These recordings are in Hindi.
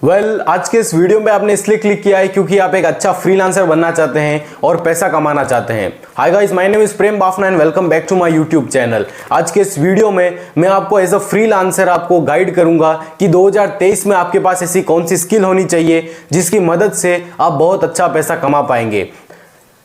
आज के इस वीडियो में आपने इसलिए क्लिक किया है क्योंकि आप एक अच्छा फ्रीलांसर बनना चाहते हैं और पैसा कमाना चाहते हैं। Hi guys, my name is Prem Bafna and welcome back to my YouTube channel. आज के इस वीडियो में मैं आपको एज अ फ्रीलांसर आपको गाइड करूंगा कि 2023 में आपके पास ऐसी कौन सी स्किल होनी चाहिए जिसकी मदद से आप बहुत अच्छा पैसा कमा पाएंगे।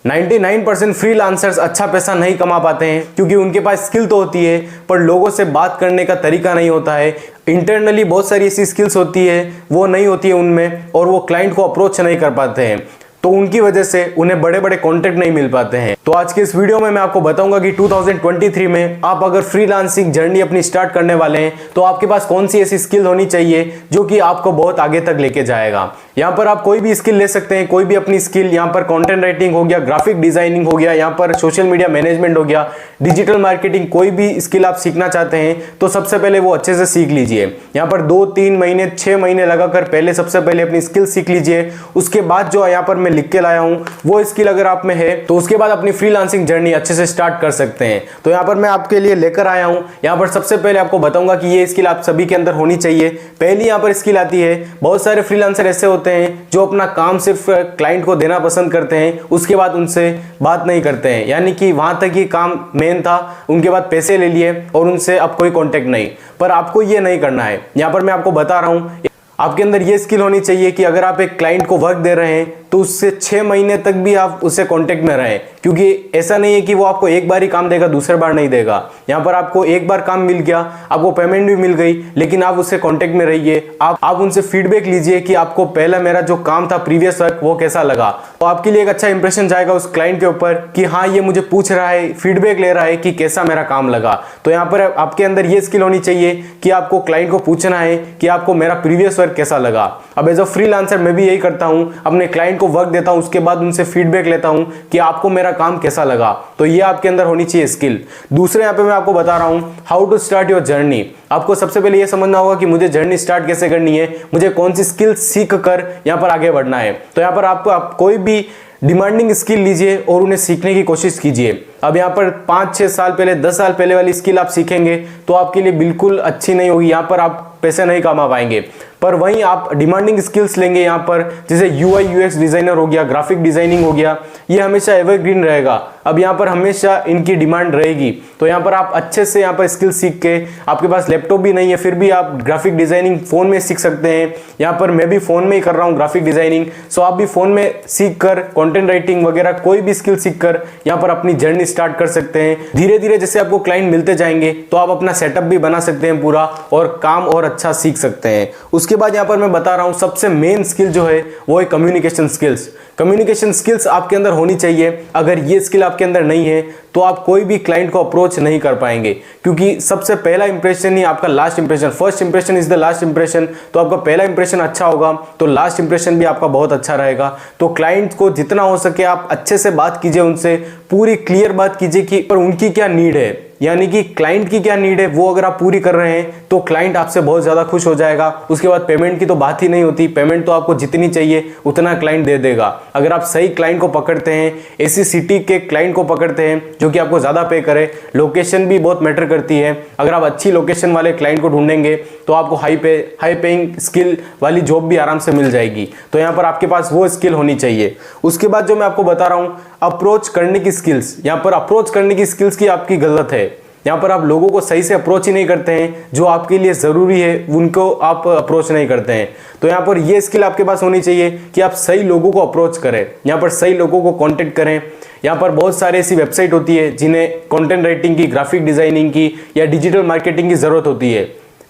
99% फ्रीलांसर्स अच्छा पैसा नहीं कमा पाते हैं क्योंकि उनके पास स्किल तो होती है पर लोगों से बात करने का तरीका नहीं होता है। इंटरनली बहुत सारी ऐसी स्किल्स होती है वो नहीं होती है उनमें और वो क्लाइंट को अप्रोच नहीं कर पाते हैं, तो उनकी वजह से उन्हें बड़े बड़े कॉन्ट्रैक्ट नहीं मिल पाते हैं। तो आज के इस वीडियो में मैं आपको बताऊंगा कि 2023 में आप अगर फ्रीलांसिंग जर्नी अपनी स्टार्ट करने वाले हैं तो आपके पास कौन सी ऐसी स्किल होनी चाहिए जो कि आपको बहुत आगे तक लेके जाएगा। यहाँ पर आप कोई भी स्किल ले सकते हैं, कोई भी अपनी स्किल। यहाँ पर कंटेंट राइटिंग हो गया, ग्राफिक डिजाइनिंग हो गया, यहाँ पर सोशल मीडिया मैनेजमेंट हो गया, डिजिटल मार्केटिंग, कोई भी स्किल आप सीखना चाहते हैं तो सबसे पहले वो अच्छे से सीख लीजिए। यहाँ पर 2-3 महीने 6 महीने लगाकर पहले सबसे पहले अपनी स्किल सीख लीजिए। उसके बाद जो यहाँ पर मैं लिख के लाया हूँ वो स्किल अगर आप में है तो उसके बाद अपनी फ्रीलांसिंग जर्नी अच्छे से स्टार्ट कर सकते हैं। तो यहाँ पर मैं आपके लिए लेकर आया हूँ। यहाँ पर सबसे पहले आपको बताऊंगा कि ये स्किल आप सभी के अंदर होनी चाहिए। पहली यहाँ पर स्किल आती है, बहुत सारे फ्रीलांसर ऐसे होते हैं जो अपना काम सिर्फ क्लाइंट को देना पसंद करते हैं, उसके बाद उनसे बात नहीं करते हैं, यानी कि वहां तक ही काम मेन था, उनके बाद पैसे ले लिए और उनसे अब कोई कांटेक्ट नहीं। पर आपको ये नहीं करना है। यहाँ पर मैं आपको बता रहा हूँ, आपके अंदर ये स्किल होनी चाहिए कि अगर आप एक क्लाइंट को वर्क दे रहे हैं तो उससे 6 महीने तक भी आप उससे कांटेक्ट में रहें, क्योंकि ऐसा नहीं है कि वो आपको एक बार ही काम देगा, दूसरी बार नहीं देगा। यहाँ पर आपको एक बार काम मिल गया, आपको पेमेंट भी मिल गई, लेकिन आप उससे कांटेक्ट में रहिए। आप उनसे फीडबैक लीजिए कि आपको पहला मेरा जो काम था प्रीवियस वर्क वो कैसा लगा। तो आपके लिए एक अच्छा इंप्रेशन जाएगा उस क्लाइंट के ऊपर कि हाँ, ये मुझे पूछ रहा है, फीडबैक ले रहा है कि कैसा मेरा काम लगा। तो यहाँ पर आपके अंदर ये स्किल होनी चाहिए कि आपको क्लाइंट को पूछना है कि आपको मेरा प्रीवियस वर्क कैसा लगा। अब एज अ फ्रीलांसर मैं भी यही करता हूँ, अपने क्लाइंट को वर्क देता हूँ, उसके बाद उनसे फीडबैक लेता हूँ कि आपको मेरा काम कैसा लगा। तो ये आपके अंदर होनी चाहिए स्किल। दूसरे यहाँ पे मैं आपको बता रहा हूँ how to start your journey. आपको सबसे पहले ये समझना होगा कि मुझे जर्नी स्टार्ट कैसे करनी है, मुझे कौन सी स्किल सीख कर यहाँ पर आगे बढ़ना है। तो यहाँ पर आपको कोई भी डिमांडिंग स्किल लीजिए और उन्हें सीखने की कोशिश कीजिए। अब यहाँ पर 5-6 साल पहले, 10 साल पहले वाली स्किल आप सीखेंगे तो आपके लिए बिल्कुल अच्छी नहीं होगी, यहाँ पर आप पैसे नहीं कमा पाएंगे। पर वहीं आप डिमांडिंग स्किल्स लेंगे यहाँ पर, जैसे UI UX डिजाइनर हो गया, ग्राफिक डिजाइनिंग हो गया, ये हमेशा एवरग्रीन रहेगा। अब यहाँ पर हमेशा इनकी डिमांड रहेगी। तो यहाँ पर आप अच्छे से यहाँ पर स्किल सीख के, आपके पास लैपटॉप भी नहीं है फिर भी आप ग्राफिक डिजाइनिंग फोन में सीख सकते हैं। यहाँ पर मैं भी फोन में ही कर रहा हूँ ग्राफिक डिजाइनिंग, सो आप भी फोन में सीख कर कंटेंट राइटिंग वगैरह कोई भी स्किल सीख कर यहाँ पर अपनी जर्नी स्टार्ट कर सकते हैं। धीरे धीरे जैसे आपको क्लाइंट मिलते जाएंगे तो आप अपना सेटअप भी बना सकते हैं पूरा और काम और अच्छा सीख सकते हैं। उसके बाद यहाँ पर मैं बता रहा हूँ सबसे मेन स्किल जो है वो है कम्युनिकेशन स्किल्स। कम्युनिकेशन स्किल्स आपके अंदर होनी चाहिए। अगर ये स्किल आपके अंदर नहीं है तो आप कोई भी क्लाइंट को अप्रोच नहीं कर पाएंगे, क्योंकि सबसे पहला इंप्रेशन ही आपका last impression, first impression is the last impression. तो आपका पहला इंप्रेशन अच्छा होगा तो लास्ट इंप्रेशन भी आपका बहुत अच्छा रहेगा। तो क्लाइंट को जितना हो सके आप अच्छे से बात कीजिए, उनसे पूरी क्लियर बात कीजिए कि पर उनकी क्या नीड है, यानी कि क्लाइंट की क्या नीड है वो अगर आप पूरी कर रहे हैं तो क्लाइंट आपसे बहुत ज़्यादा खुश हो जाएगा। उसके बाद पेमेंट की तो बात ही नहीं होती, पेमेंट तो आपको जितनी चाहिए उतना क्लाइंट दे देगा। अगर आप सही क्लाइंट को पकड़ते हैं, ऐसी सिटी के क्लाइंट को पकड़ते हैं जो कि आपको ज़्यादा पे करे, लोकेशन भी बहुत मैटर करती है। अगर आप अच्छी लोकेशन वाले क्लाइंट को ढूंढेंगे तो आपको हाई पेइंग स्किल वाली जॉब भी आराम से मिल जाएगी। तो यहाँ पर आपके पास वो स्किल होनी चाहिए। उसके बाद जो मैं आपको बता रहा हूँ अप्रोच करने की स्किल्स। यहाँ पर अप्रोच करने की स्किल्स की आपकी गलत है। यहाँ पर आप लोगों को सही से अप्रोच ही नहीं करते हैं, जो आपके लिए ज़रूरी है उनको आप अप्रोच नहीं करते हैं। तो यहाँ पर ये स्किल आपके पास होनी चाहिए कि आप सही लोगों को अप्रोच करें, यहाँ पर सही लोगों को कांटेक्ट करें। यहाँ पर बहुत सारी ऐसी वेबसाइट होती है जिन्हें कंटेंट राइटिंग की, ग्राफिक डिजाइनिंग की या डिजिटल मार्केटिंग की ज़रूरत होती है,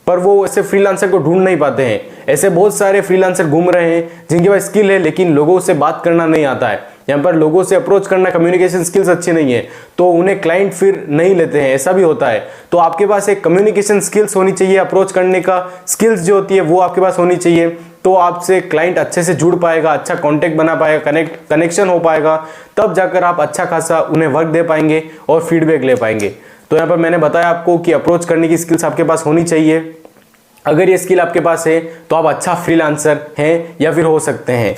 पर वो ऐसे फ्रीलांसर को ढूंढ नहीं पाते हैं। ऐसे बहुत सारे फ्रीलांसर घूम रहे हैं जिनके पास स्किल है लेकिन लोगों से बात करना नहीं आता है। यहाँ पर लोगों से अप्रोच करना, कम्युनिकेशन स्किल्स अच्छी नहीं है तो उन्हें क्लाइंट फिर नहीं लेते हैं, ऐसा भी होता है। तो आपके पास एक कम्युनिकेशन स्किल्स होनी चाहिए, अप्रोच करने का स्किल्स जो होती है वो आपके पास होनी चाहिए। तो आपसे क्लाइंट अच्छे से जुड़ पाएगा, अच्छा कॉन्टेक्ट बना पाएगा, कनेक्शन हो पाएगा, तब जाकर आप अच्छा खासा उन्हें वर्क दे पाएंगे और फीडबैक ले पाएंगे। तो यहाँ पर मैंने बताया आपको कि अप्रोच करने की स्किल्स आपके पास होनी चाहिए। अगर ये स्किल आपके पास है तो आप अच्छा फ्रीलांसर हैं या फिर हो सकते हैं।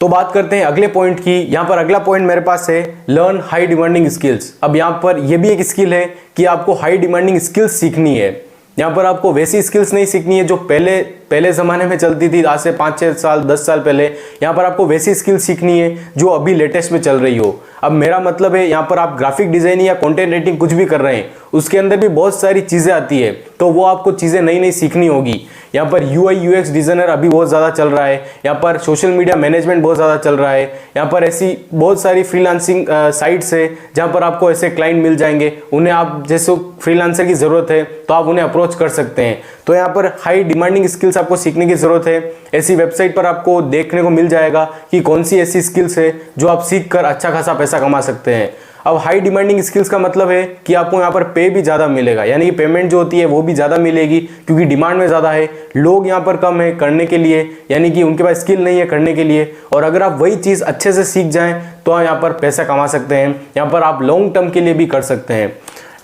तो बात करते हैं अगले पॉइंट की। यहाँ पर अगला पॉइंट मेरे पास है लर्न हाई डिमांडिंग स्किल्स। अब यहाँ पर यह भी एक स्किल है कि आपको हाई डिमांडिंग स्किल्स सीखनी है। यहाँ पर आपको वैसी स्किल्स नहीं सीखनी है जो पहले पहले ज़माने में चलती थी, आज से 5-6 साल 10 साल पहले, यहाँ पर आपको वैसी स्किल सीखनी है जो अभी लेटेस्ट में चल रही हो। अब मेरा मतलब है यहाँ पर आप ग्राफिक डिज़ाइनिंग या कंटेंट राइटिंग कुछ भी कर रहे हैं, उसके अंदर भी बहुत सारी चीज़ें आती है, तो वो आपको चीज़ें नई नई सीखनी होगी। यहाँ पर UI UX डिज़ाइनर अभी बहुत ज़्यादा चल रहा है, यहाँ पर सोशल मीडिया मैनेजमेंट बहुत ज़्यादा चल रहा है, यहाँ पर ऐसी बहुत सारी फ्रीलांसिंग साइट्स है जहाँ पर आपको ऐसे क्लाइंट मिल जाएंगे, उन्हें आप जैसे फ्रीलांसर की ज़रूरत है तो आप उन्हें अप्रोच कर सकते हैं। तो यहाँ पर हाई डिमांडिंग स्किल्स आपको सीखने की ज़रूरत है, ऐसी वेबसाइट पर आपको देखने को मिल जाएगा कि कौन सी ऐसी स्किल्स है जो आप सीख कर अच्छा खासा पैसा कमा सकते हैं। अब हाई डिमांडिंग स्किल्स का मतलब है कि आपको यहाँ पर पे भी ज़्यादा मिलेगा, यानी कि पेमेंट जो होती है वो भी ज़्यादा मिलेगी, क्योंकि डिमांड में ज़्यादा है, लोग यहाँ पर कम है करने के लिए, यानी कि उनके पास स्किल नहीं है करने के लिए। और अगर आप वही चीज़ अच्छे से सीख जाएं तो आप यहाँ पर पैसा कमा सकते हैं, यहाँ पर आप लॉन्ग टर्म के लिए भी कर सकते हैं।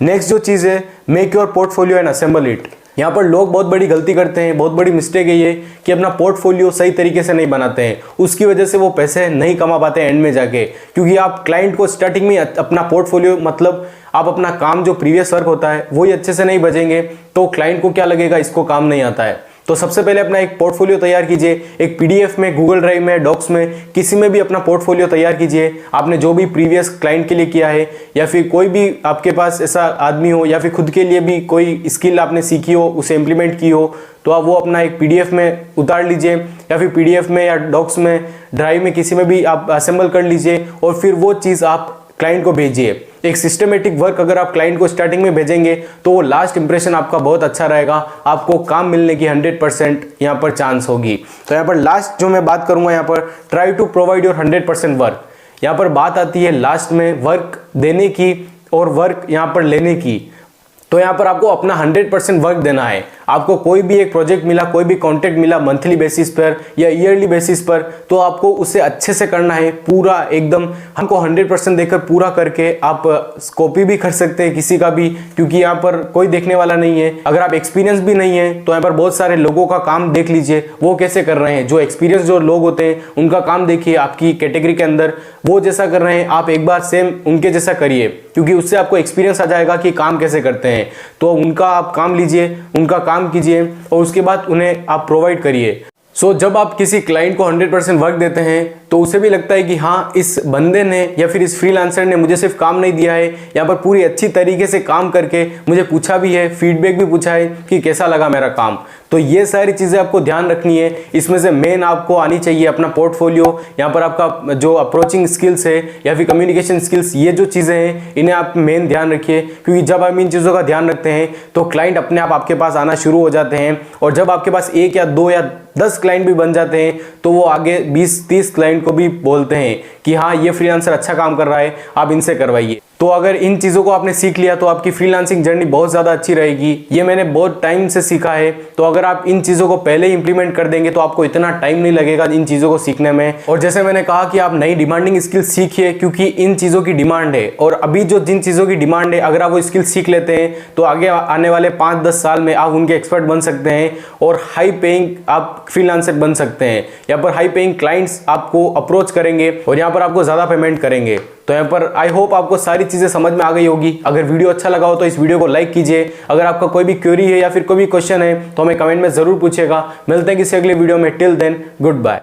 नेक्स्ट जो चीज़ है, make your portfolio and assemble it. यहाँ पर लोग बहुत बड़ी गलती करते हैं, बहुत बड़ी मिस्टेक है ये कि अपना पोर्टफोलियो सही तरीके से नहीं बनाते हैं, उसकी वजह से वो पैसे नहीं कमा पाते एंड में जाके। क्योंकि आप क्लाइंट को स्टार्टिंग में अपना पोर्टफोलियो मतलब आप अपना काम जो प्रीवियस वर्क होता है वही अच्छे से नहीं भेजेंगे तो क्लाइंट को क्या लगेगा, इसको काम नहीं आता है। तो सबसे पहले अपना एक पोर्टफोलियो तैयार कीजिए, एक PDF में, गूगल ड्राइव में, डॉक्स में, किसी में भी अपना पोर्टफोलियो तैयार कीजिए। आपने जो भी प्रीवियस क्लाइंट के लिए किया है, या फिर कोई भी आपके पास ऐसा आदमी हो, या फिर खुद के लिए भी कोई स्किल आपने सीखी हो, उसे इम्प्लीमेंट की हो, तो आप वो अपना एक PDF में उतार लीजिए, या फिर PDF में या डॉक्स में, ड्राइव में, किसी में भी आप असेंबल कर लीजिए और फिर वो चीज़ आप क्लाइंट को भेजिए। एक सिस्टमेटिक वर्क अगर आप क्लाइंट को स्टार्टिंग में भेजेंगे तो वो लास्ट इंप्रेशन आपका बहुत अच्छा रहेगा, आपको काम मिलने की 100% यहाँ पर चांस होगी। तो यहाँ पर लास्ट जो मैं बात करूँगा, यहाँ पर try to provide your 100% work. यहाँ पर बात आती है लास्ट में वर्क देने की और वर्क यहाँ पर लेने की। तो यहाँ पर आपको अपना 100% वर्क देना है। आपको कोई भी एक प्रोजेक्ट मिला, कोई भी कॉन्ट्रैक्ट मिला मंथली बेसिस पर या ईयरली बेसिस पर, तो आपको उसे अच्छे से करना है, पूरा एकदम हमको 100% देकर पूरा करके आप कॉपी भी कर सकते हैं किसी का भी, क्योंकि यहाँ पर कोई देखने वाला नहीं है। अगर आप एक्सपीरियंस भी नहीं है तो यहाँ पर बहुत सारे लोगों का काम देख लीजिए, वो कैसे कर रहे हैं। जो एक्सपीरियंस जो लोग होते हैं उनका काम देखिए, आपकी कैटेगरी के अंदर वो जैसा कर रहे हैं आप एक बार सेम उनके जैसा करिए, क्योंकि उससे आपको एक्सपीरियंस आ जाएगा कि काम कैसे करते हैं। तो उनका आप काम लीजिए, उनका काम कीजिए और उसके बाद उन्हें आप प्रोवाइड करिए। सो जब आप किसी क्लाइंट को 100% वर्क देते हैं तो उसे भी लगता है कि हाँ, इस बंदे ने या फिर इस फ्रीलांसर ने मुझे सिर्फ काम नहीं दिया है, यहाँ पर पूरी अच्छी तरीके से काम करके मुझे पूछा भी है, फीडबैक भी पूछा है कि कैसा लगा मेरा काम। तो ये सारी चीज़ें आपको ध्यान रखनी है। इसमें से मेन आपको आनी चाहिए अपना पोर्टफोलियो, यहाँ पर आपका जो अप्रोचिंग स्किल्स है या फिर कम्युनिकेशन स्किल्स, ये जो चीज़ें हैं इन्हें आप मेन ध्यान रखिए, क्योंकि जब आप इन चीज़ों का ध्यान रखते हैं तो क्लाइंट अपने आप आपके पास आना शुरू हो जाते हैं। और जब आपके पास 1 या 2 या 10 क्लाइंट भी बन जाते हैं तो वो आगे 20-30 क्लाइंट को भी बोलते हैं कि हाँ, ये फ्रीलांसर अच्छा काम कर रहा है, आप इनसे करवाइए। तो अगर इन चीज़ों को आपने सीख लिया तो आपकी फ्रीलांसिंग जर्नी बहुत ज़्यादा अच्छी रहेगी। ये मैंने बहुत टाइम से सीखा है। तो अगर आप इन चीज़ों को पहले ही इंप्लीमेंट कर देंगे तो आपको इतना टाइम नहीं लगेगा इन चीज़ों को सीखने में। और जैसे मैंने कहा कि आप नई डिमांडिंग स्किल सीखिए, क्योंकि इन चीज़ों की डिमांड है। और अभी जो जिन चीज़ों की डिमांड है, अगर आप वो स्किल सीख लेते हैं तो आगे आने वाले 5-10 साल में आप उनके एक्सपर्ट बन सकते हैं और हाई पेइंग आप फ्रीलांसर बन सकते हैं। यहाँ पर हाई पेइंग क्लाइंट्स आपको अप्रोच करेंगे और यहाँ पर आपको ज़्यादा पेमेंट करेंगे। तो यहाँ पर आई होप आपको सारी चीज़ें समझ में आ गई होगी। अगर वीडियो अच्छा लगा हो तो इस वीडियो को लाइक कीजिए। अगर आपका कोई भी क्वेरी है या फिर कोई भी क्वेश्चन है तो हमें कमेंट में ज़रूर पूछिएगा। मिलते हैं किसी अगले वीडियो में। Till then, good bye.